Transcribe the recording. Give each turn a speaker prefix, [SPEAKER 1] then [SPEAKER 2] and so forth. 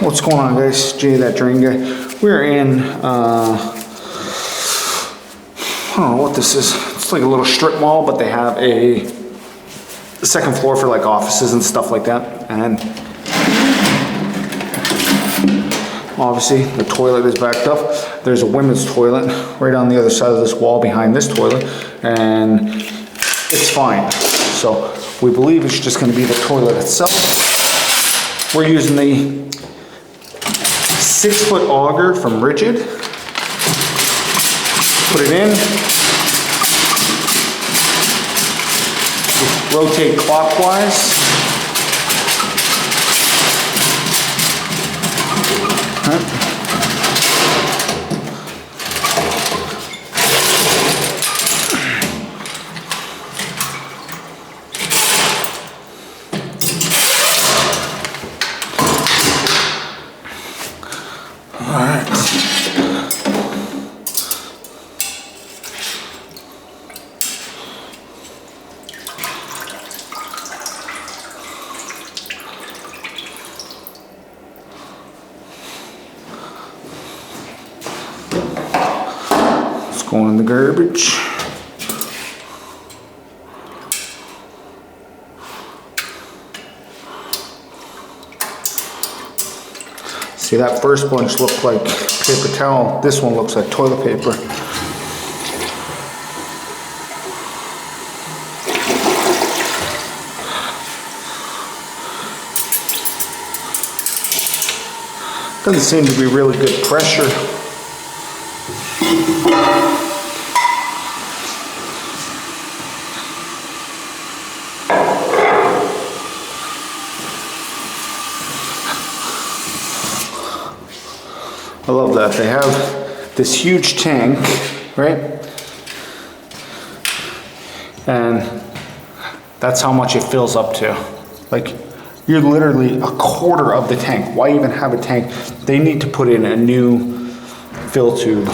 [SPEAKER 1] What's going on, guys? Jay, that drain guy. We're in, I don't know what this is. It's like a little strip mall, but they have a second floor for like offices and stuff like that. And obviously the toilet is backed up. There's a women's toilet right on the other side of this wall behind this toilet, and it's fine. So we believe it's just going to be the toilet itself. We're using the 6-foot auger from Rigid. Put it in. Just rotate clockwise. Going in the garbage. See, that first bunch looked like paper towel. This one looks like toilet paper. Doesn't seem to be really good pressure. I love that. They have this huge tank, right? And that's how much it fills up to. Like, you're literally a quarter of the tank. Why even have a tank? They need to put in a new fill tube.